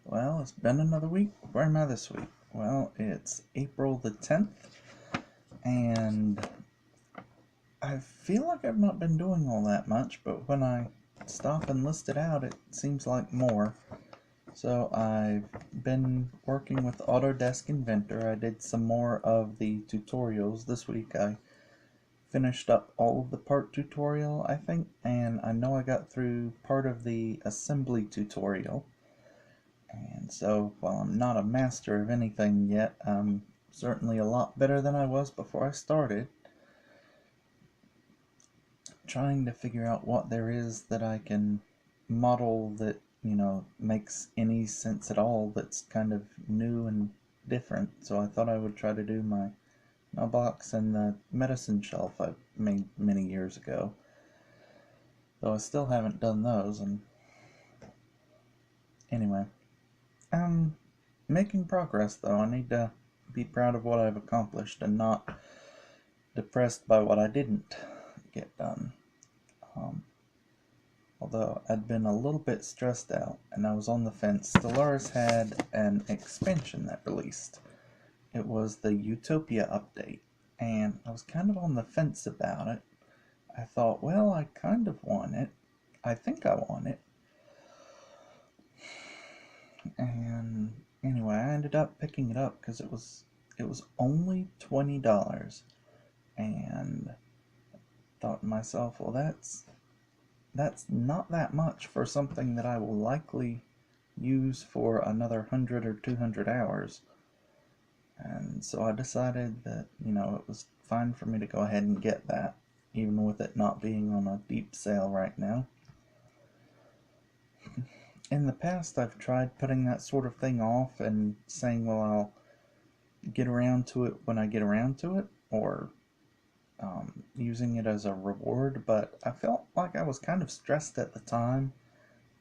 Well, it's been another week. Where am I this week? Well, it's April the 10th, and I feel like I've not been doing all that much, but when I stop and list it out, it seems like more. So I've been working with Autodesk Inventor. I did some more of the tutorials this week. I finished up all of the part tutorial, I think, and I know I got through part of the assembly tutorial. And so, while I'm not a master of anything yet, I'm certainly a lot better than I was before I started. Trying to figure out what there is that I can model that, makes any sense at all that's kind of new and different. So I thought I would try to do my mailbox and the medicine shelf I made many years ago. Though I still haven't done those, and anyway. I'm making progress, though. I need to be proud of what I've accomplished and not depressed by what I didn't get done. Um, Although I'd been a little bit stressed out and I was on the fence, Stellaris had an expansion that released. It was the Utopia update, and I was kind of on the fence about it. I thought, well, I kind of want it. I think I want it. And anyway, I ended up picking it up because it was only $20, and thought to myself, well, that's not that much for something that I will likely use for another 100 or 200 hours. And so I decided that, it was fine for me to go ahead and get that, even with it not being on a deep sale right now. In the past, I've tried putting that sort of thing off and saying, well, I'll get around to it when I get around to it, or using it as a reward, but I felt like I was kind of stressed at the time,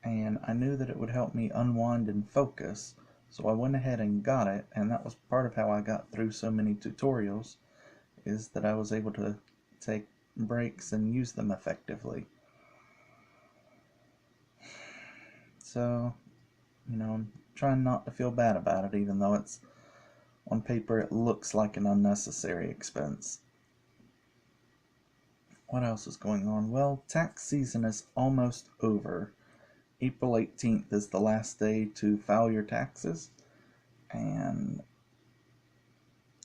and I knew that it would help me unwind and focus, so I went ahead and got it, and that was part of how I got through so many tutorials, is that I was able to take breaks and use them effectively. So, I'm trying not to feel bad about it, even though it's on paper it looks like an unnecessary expense. What else is going on? Well, tax season is almost over. April 18th is the last day to file your taxes, and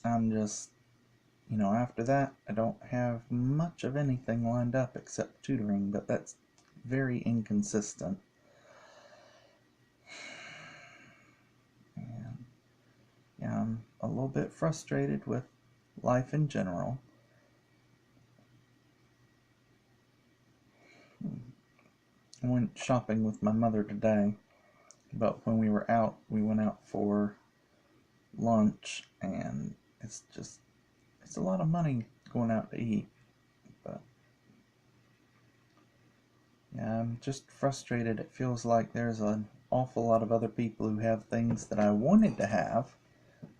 I'm just, after that, I don't have much of anything lined up except tutoring, but that's very inconsistent. And yeah, I'm a little bit frustrated with life in general. I went shopping with my mother today, but when we were out, we went out for lunch, and it's a lot of money going out to eat. But yeah, I'm just frustrated. It feels like there's an awful lot of other people who have things that I wanted to have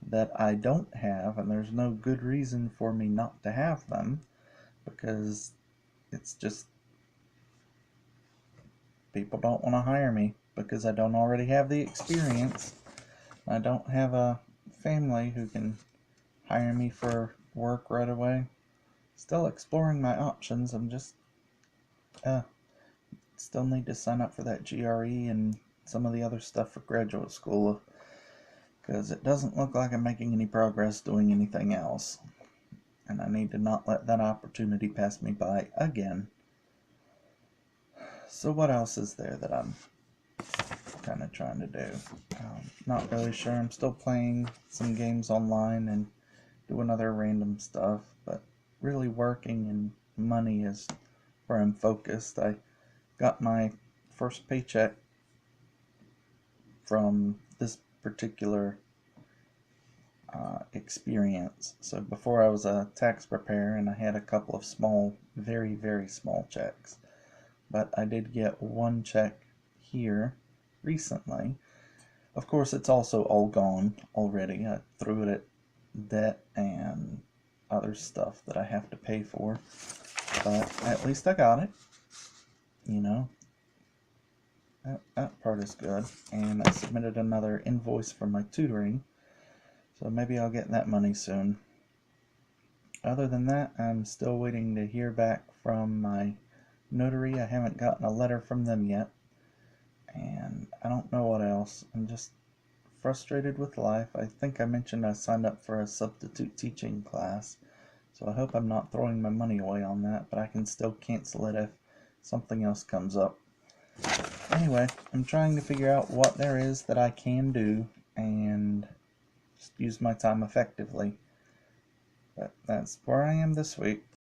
that I don't have, and there's no good reason for me not to have them because it's just people don't want to hire me because I don't already have the experience. I don't have a family who can hire me for work right away. Still exploring my options. I'm just still need to sign up for that GRE and some of the other stuff for graduate school because it doesn't look like I'm making any progress doing anything else. And I need to not let that opportunity pass me by again. So what else is there that I'm kind of trying to do? Not really sure. I'm still playing some games online and doing other random stuff, but really working and money is where I'm focused. I got my first paycheck from this particular experience. So before I was a tax preparer and I had a couple of small, very, very small checks. But I did get one check here recently. Of course, it's also all gone already. I threw it at debt and other stuff that I have to pay for. But at least I got it. You know, that part is good. And I submitted another invoice for my tutoring, so maybe I'll get that money soon. Other than that, I'm still waiting to hear back from my notary. I haven't gotten a letter from them yet. And I don't know what else. I'm just frustrated with life. I think I mentioned I signed up for a substitute teaching class, so I hope I'm not throwing my money away on that, but I can still cancel it if something else comes up. Anyway, I'm trying to figure out what there is that I can do and just use my time effectively. But that's where I am this week.